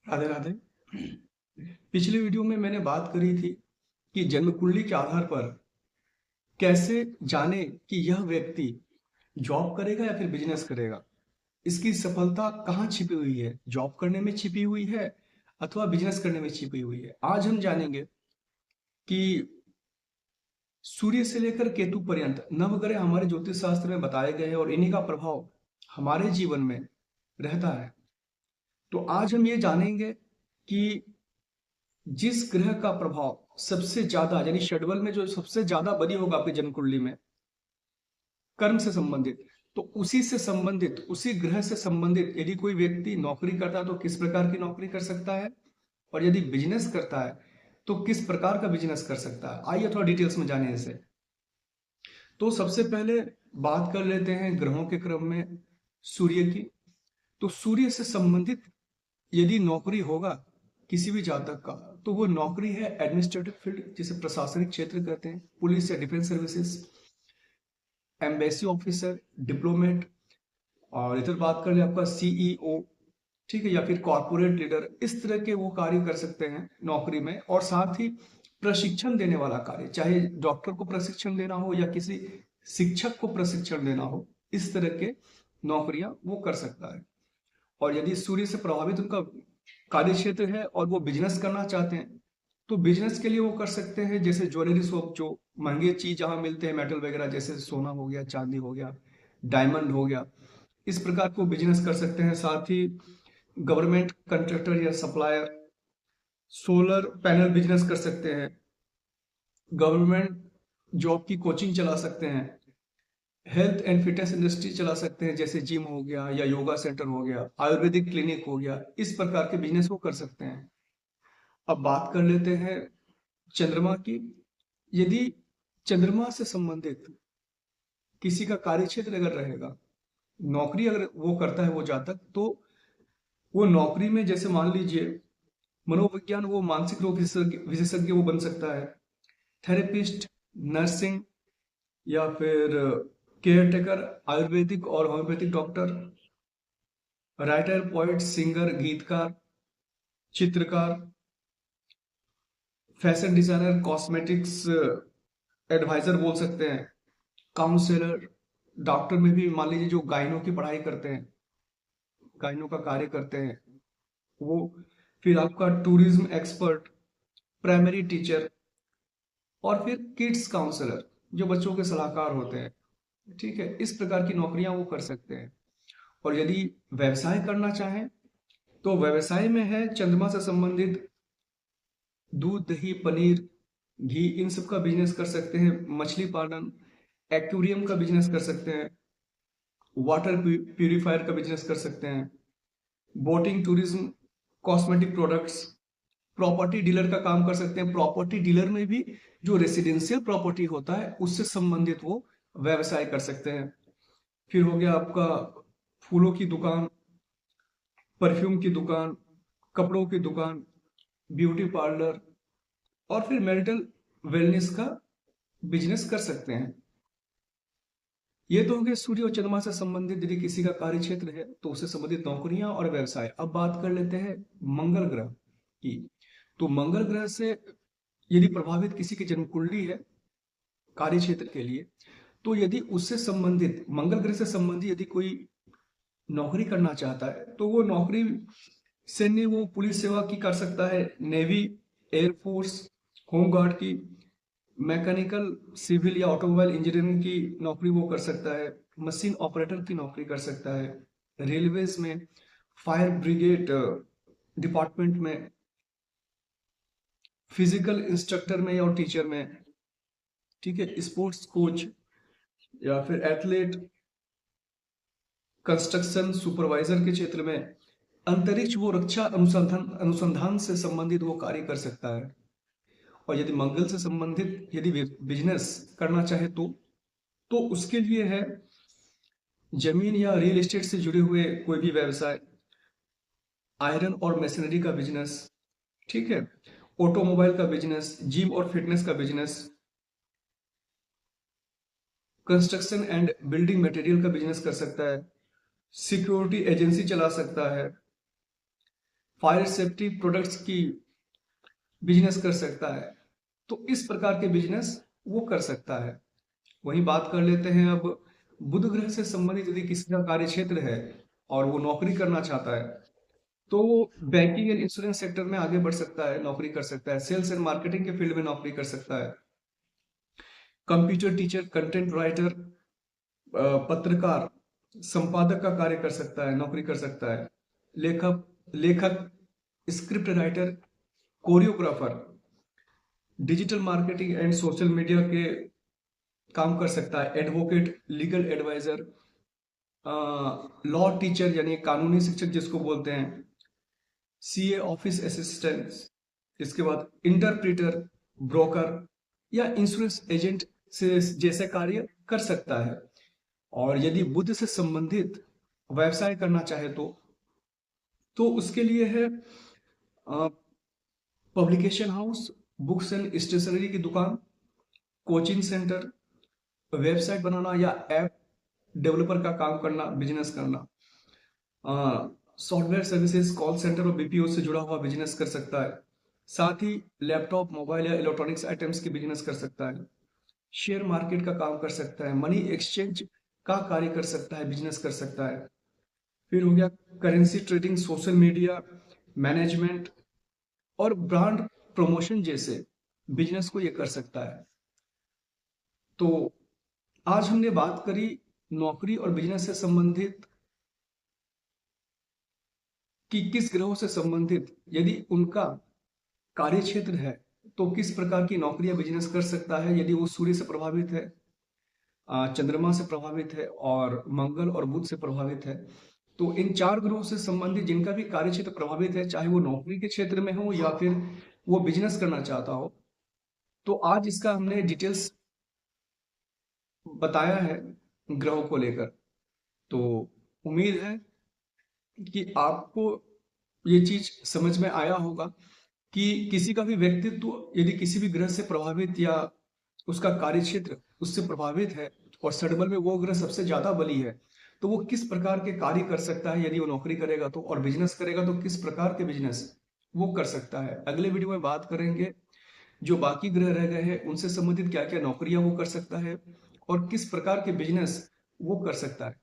राधे राधे। पिछले वीडियो में मैंने बात करी थी कि जन्म कुंडली के आधार पर कैसे जाने कि यह व्यक्ति जॉब करेगा या फिर बिजनेस करेगा। इसकी सफलता कहाँ छिपी हुई है, जॉब करने में छिपी हुई है अथवा बिजनेस करने में छिपी हुई है। आज हम जानेंगे कि सूर्य से लेकर केतु पर्यंत नवग्रह हमारे ज्योतिष शास्त्र में बताए गए हैं और इन्हीं का प्रभाव हमारे जीवन में रहता है। तो आज हम ये जानेंगे कि जिस ग्रह का प्रभाव सबसे ज्यादा यानी शेड्यूल में जो सबसे ज्यादा बनी होगा आपकी जन्म कुंडली में कर्म से संबंधित, तो उसी से संबंधित उसी ग्रह से संबंधित यदि कोई व्यक्ति नौकरी करता है तो किस प्रकार की नौकरी कर सकता है, और यदि बिजनेस करता है तो किस प्रकार का बिजनेस कर सकता है। आइए थोड़ा डिटेल्स में जाने इसे। तो सबसे पहले बात कर लेते हैं ग्रहों के क्रम में सूर्य की। तो सूर्य से संबंधित यदि नौकरी होगा किसी भी जातक का, तो वो नौकरी है एडमिनिस्ट्रेटिव फील्ड, जिसे प्रशासनिक क्षेत्र कहते हैं, पुलिस या defence services, embassy officer, diplomat, और इधर बात कर ले आपका सीईओ, ठीक है, या फिर कॉर्पोरेट लीडर। इस तरह के वो कार्य कर सकते हैं नौकरी में। और साथ ही प्रशिक्षण देने वाला कार्य, चाहे डॉक्टर को प्रशिक्षण देना हो या किसी शिक्षक को प्रशिक्षण देना हो, इस तरह के नौकरियां वो कर सकता है। और यदि सूर्य से प्रभावित उनका कार्य क्षेत्र है और वो बिजनेस करना चाहते हैं, तो बिजनेस के लिए वो कर सकते हैं, जैसे ज्वेलरी शॉप, जो महंगे चीज जहां मिलते हैं मेटल वगैरह, जैसे सोना हो गया, चांदी हो गया, डायमंड हो गया, इस प्रकार को बिजनेस कर सकते हैं। साथ ही गवर्नमेंट कंट्रैक्टर या सप्लायर, सोलर पैनल बिजनेस कर सकते हैं, गवर्नमेंट जॉब की कोचिंग चला सकते हैं, हेल्थ एंड फिटनेस इंडस्ट्री चला सकते हैं, जैसे जिम हो गया या योगा सेंटर हो गया, आयुर्वेदिक क्लिनिक हो गया। इस प्रकार के बिजनेस वो कर सकते हैं। अब बात कर लेते हैं चंद्रमा की। यदि चंद्रमा से संबंधित किसी का कार्य क्षेत्र अगर रहेगा, नौकरी अगर वो करता है वो जातक, तो वो नौकरी में जैसे मान लीजिए मनोविज्ञान, वो मानसिक रोग विशेषज्ञ विशेषज्ञ वो बन सकता है, थेरेपिस्ट, नर्सिंग, या फिर केयर टेकर, आयुर्वेदिक और homeopathic doctor, writer, poet, singer, गीतकार, चित्रकार, फैशन डिजाइनर, कॉस्मेटिक्स एडवाइजर बोल सकते हैं, काउंसलर, डॉक्टर में भी मान लीजिए जो गाइनों की पढ़ाई करते हैं, गाइनों का कार्य करते हैं वो, फिर आपका टूरिज्म एक्सपर्ट, प्राइमरी टीचर, और फिर किड्स काउंसलर, जो बच्चों के सलाहकार होते हैं। ठीक है, इस प्रकार की नौकरियां वो कर सकते हैं। और यदि व्यवसाय करना चाहें, तो व्यवसाय में है चंद्रमा से संबंधित दूध, दही, पनीर, घी, इन सब का बिजनेस कर सकते हैं, मछली पालन, एक्वेरियम का बिजनेस कर सकते हैं, वाटर प्यूरिफायर का बिजनेस कर सकते हैं, boating, tourism, cosmetic products, property dealer का काम कर सकते हैं। प्रॉपर्टी डीलर में भी जो रेसिडेंशियल प्रॉपर्टी होता है उससे संबंधित वो व्यवसाय कर सकते हैं। फिर हो गया आपका फूलों की दुकान, परफ्यूम की दुकान, कपड़ों की दुकान, ब्यूटी पार्लर, और फिर मेरिटल वेलनेस का बिजनेस कर सकते हैं। ये तो हो गए सूर्य और चंद्रमा से संबंधित यदि किसी का कार्य क्षेत्र है तो उससे संबंधित नौकरियां और व्यवसाय। अब बात कर लेते हैं मंगल ग्रह की। तो मंगल ग्रह से यदि प्रभावित किसी की जन्म कुंडली है कार्य क्षेत्र के लिए, तो यदि उससे संबंधित मंगल ग्रह से संबंधित यदि कोई नौकरी करना चाहता है, तो वो नौकरी सैन्य, वो पुलिस सेवा की कर सकता है, नेवी, एयरफोर्स, होमगार्ड की, मैकेनिकल, सिविल या ऑटोमोबाइल इंजीनियरिंग की नौकरी वो कर सकता है, मशीन ऑपरेटर की नौकरी कर सकता है, रेलवेज में, फायर ब्रिगेड डिपार्टमेंट में, फिजिकल इंस्ट्रक्टर में और टीचर में, ठीक है, स्पोर्ट्स कोच या फिर एथलीट, कंस्ट्रक्शन सुपरवाइजर के क्षेत्र में, अंतरिक्ष वो रक्षा अनुसंधान अनुसंधान से संबंधित वो कार्य कर सकता है। और यदि मंगल से संबंधित यदि बिजनेस करना चाहे तो उसके लिए है जमीन या रियल एस्टेट से जुड़े हुए कोई भी व्यवसाय, आयरन और मशीनरी का बिजनेस, ठीक है, ऑटोमोबाइल का बिजनेस, जिम और फिटनेस का business, construction and building material का बिजनेस कर सकता है, सिक्योरिटी एजेंसी चला सकता है, फायर सेफ्टी प्रोडक्ट्स की बिजनेस कर सकता है। तो इस प्रकार के बिजनेस वो कर सकता है। वहीं बात कर लेते हैं अब बुध ग्रह से संबंधित यदि किसी का कार्य क्षेत्र है और वो नौकरी करना चाहता है, तो वो बैंकिंग एंड इंश्योरेंस सेक्टर में आगे बढ़ सकता है, नौकरी कर सकता है, सेल्स एंड मार्केटिंग के फील्ड में नौकरी कर सकता है, कंप्यूटर टीचर, कंटेंट राइटर, पत्रकार, संपादक का कार्य कर सकता है, नौकरी कर सकता है, लेखक, script writer, choreographer, digital marketing and social media के काम कर सकता है, advocate, legal adviser, law teacher यानी कानूनी शिक्षक जिसको बोलते हैं, सीए ऑफिस असिस्टेंट, इसके बाद इंटरप्रेटर, ब्रोकर या इंश्योरेंस एजेंट से जैसे कार्य कर सकता है। और यदि बुद्ध से संबंधित व्यवसाय करना चाहे तो उसके लिए है publication house, books and stationery की दुकान, कोचिंग सेंटर, वेबसाइट बनाना या ऐप डेवलपर का काम करना, बिजनेस करना, सॉफ्टवेयर सर्विसेज, कॉल सेंटर और बीपीओ से जुड़ा हुआ बिजनेस कर सकता है। साथ ही लैपटॉप, मोबाइल या इलेक्ट्रॉनिक्स आइटम्स की बिजनेस कर सकता है, शेयर मार्केट का काम कर सकता है, मनी एक्सचेंज का कार्य कर सकता है, बिजनेस कर सकता है। फिर हो गया currency trading, social media management और ब्रांड प्रमोशन जैसे बिजनेस को ये कर सकता है। तो आज हमने बात करी नौकरी और बिजनेस से संबंधित कि किस ग्रहों से संबंधित यदि उनका कार्य क्षेत्र है तो किस प्रकार की नौकरी या बिजनेस कर सकता है। यदि वो सूर्य से प्रभावित है, चंद्रमा से प्रभावित है और मंगल और बुध से प्रभावित है, तो इन 4 ग्रहों से संबंधित जिनका भी कार्य क्षेत्र प्रभावित है, चाहे वो नौकरी के क्षेत्र में हो या फिर वो बिजनेस करना चाहता हो, तो आज इसका हमने डिटेल्स बताया है ग्रहों को लेकर। तो उम्मीद है कि आपको ये चीज समझ में आया होगा कि किसी का भी व्यक्तित्व यदि किसी भी ग्रह से प्रभावित या उसका कार्य क्षेत्र उससे प्रभावित है और षडबल में वो ग्रह सबसे ज्यादा बली है, तो वो किस प्रकार के कार्य कर सकता है यदि वो नौकरी करेगा तो, और बिजनेस करेगा तो किस प्रकार के बिजनेस वो कर सकता है। अगले वीडियो में बात करेंगे जो बाकी ग्रह रह गए हैं उनसे संबंधित क्या क्या नौकरियां वो कर सकता है और किस प्रकार के बिजनेस वो कर सकता है।